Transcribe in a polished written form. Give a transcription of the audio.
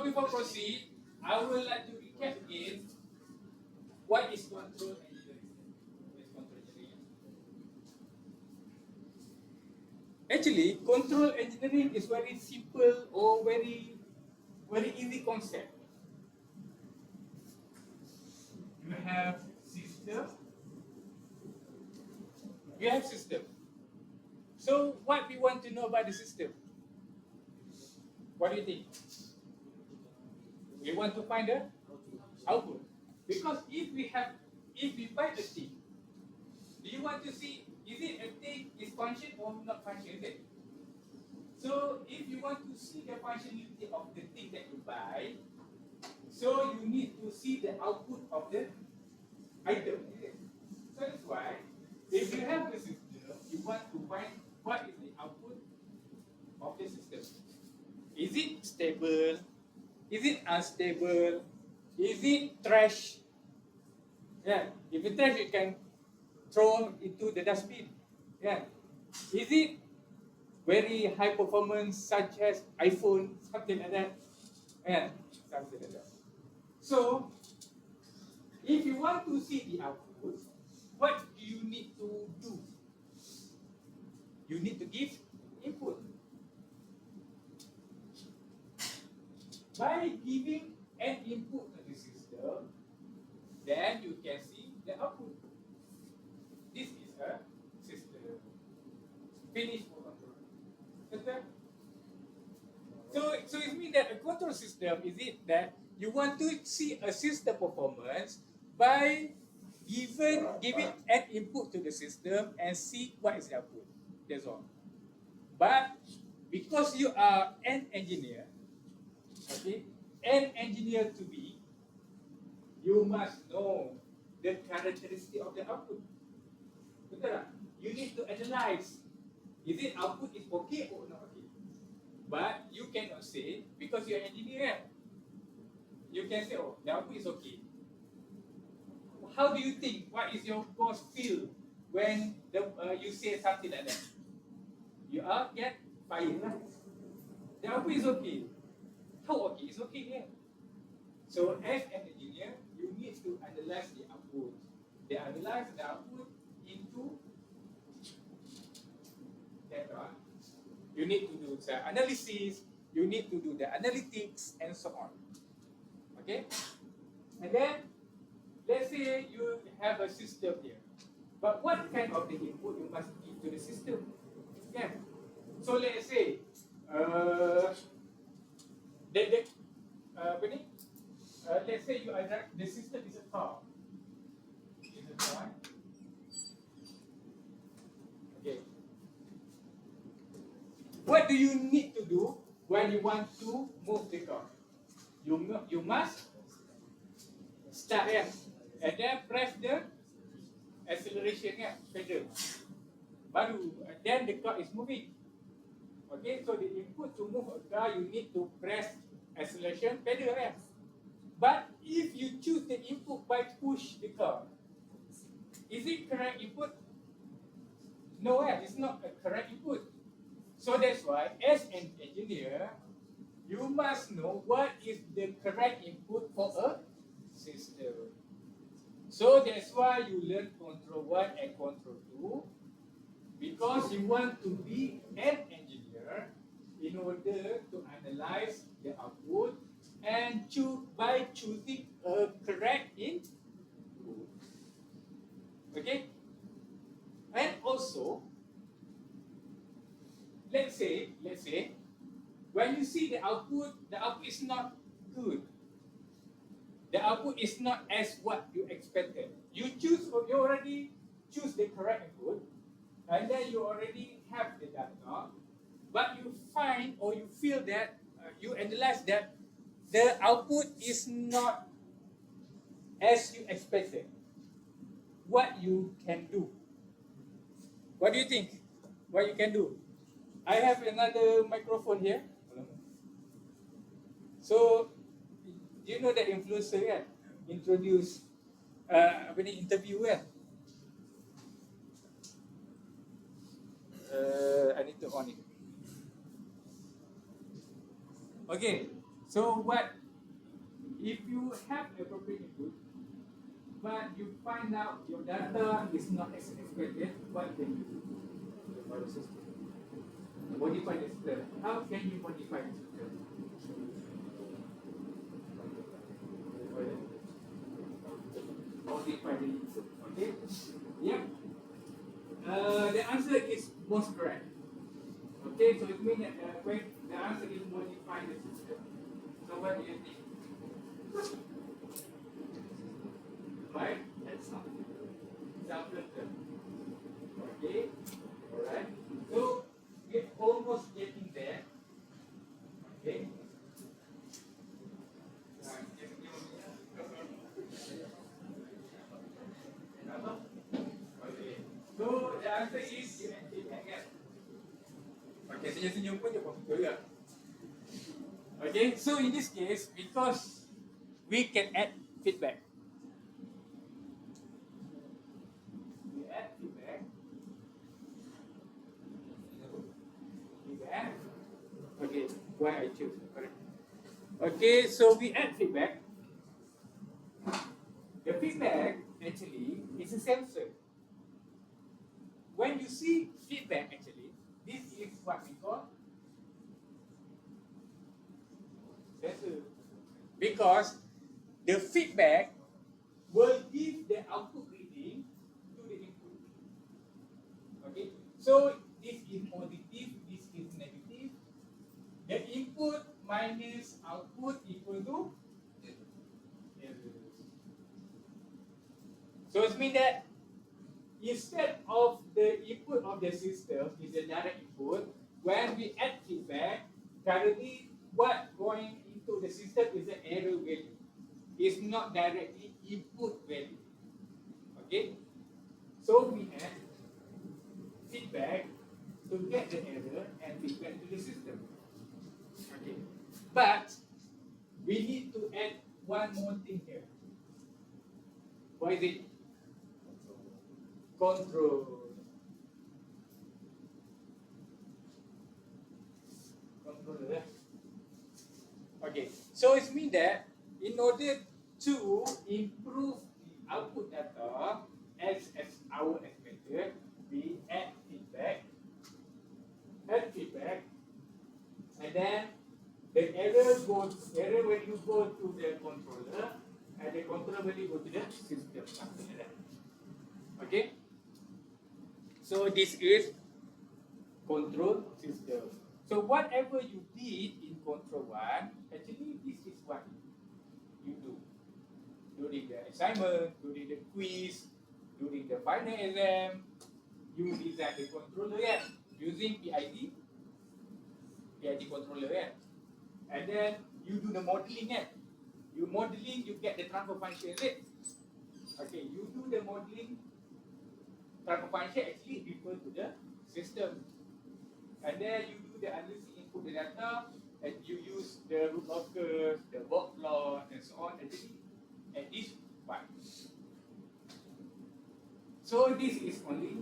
So before proceed, I would like to recap again what is control engineering. What is control engineering? Actually, control engineering is very simple or very easy concept. You have system. You have system. So what we want to know about the system? What do you think? We want to find the output. Because if we find a thing, do you want to see is it a thing is function or not function? Is it? So if you want to see the functionality of the thing that you buy, so you need to see the output of the item. So that's why if you have the system, you want to find what is the output of the system. Is it stable? Is it unstable? Is it trash? Yeah. If it's trash, you can throw into the dustbin. Yeah. Is it very high performance, such as iPhone, something like that? Yeah, something like that. So, if you want to see the output, what do you need to do? You need to give input. By giving an input to the system, then you can see the output. This is a system. Finished for control. Okay? So it means that a control system is it that you want to see a system performance by giving an input to the system and see what is the output. That's all. But because you are an engineer, okay, an engineer to be, you must know the characteristic of the output. Betul tak? You need to analyze. Is it output is okay or not okay? But you cannot say because you are an engineer. You can say, oh, the output is okay. How do you think? What is your boss feel when you say something like that? You are get fired. The output is okay. How okay? It's okay here. So as an engineer, you need to analyze the output. They analyze the output into that one. You need to do the analysis, you need to do the analytics, and so on. Okay? And then, let's say you have a system here. But what kind of the input you must give to the system? Yeah. So let's say, let's say you are the system is a car. Is a car. Okay. What do you need to do when you want to move the car? You must start here and then press the acceleration here, pedal. Baru then the car is moving. Okay, so the input to move a car, you need to press acceleration pedal here. But if you choose the input by push the car, is it correct input? No, it's not a correct input. So that's why, as an engineer, you must know what is the correct input for a system. So that's why you learn control 1 and control 2, because you want to be an engineer in order to analyze the output and by choosing a correct input. Okay? And also, let's say, when you see the output is not good. The output is not as what you expected. You already choose the correct input, and then you already have the data, but you find or you feel that you analyze that the output is not as you expected. What you can do? What do you think? What you can do? I have another microphone here. So, do you know that influencer kan? Introduce interview kan? I need to on it. Okay, So what if you have appropriate input, but you find out your data is not as expected, what can you do? Modify the system. How can you modify the system? Modify the input. Okay? Yep. The answer is most correct. Okay, so it means that when the answer is modify the system. So what do you think? Right? That's something. Okay? Alright. So we're almost getting there. Okay? Okay. So the answer is EMJ37103. Okay, senyum-senyum pun je betul juga. Okay, so in this case, because we can add feedback. We add feedback. Feedback. Okay, why I choose? Correct. Okay, so we add feedback. The feedback actually is a sensor. When you see feedback, actually, this is what we call sensor. Because the feedback will give the output reading to the input. Okay, so this is positive, this is negative. The input minus output equal to error. So it means that instead of the input of the system is a direct input, when we add feedback, currently what going into the system is an error value. It's not directly input value. Okay? So we add feedback to get the error and feedback to the system. Okay. But we need to add one more thing here. What is it? Control. Controller. Okay, so it means that in order to improve the output data as our expected, we add feedback, and then the error value go to the controller, and the controller value go to the system. Okay. So this is control system. So whatever you did in control 1, actually this is what you do. During the assignment, during the quiz, during the final exam, you design the controller using PID controller and then you do the modeling You modeling, you get the transfer function, is it? Okay, you do the modeling. Transfer function actually refer to the system. And then you do the analysis, input the data, and you use the root locus, the work plot, and so on, at this point. So this is only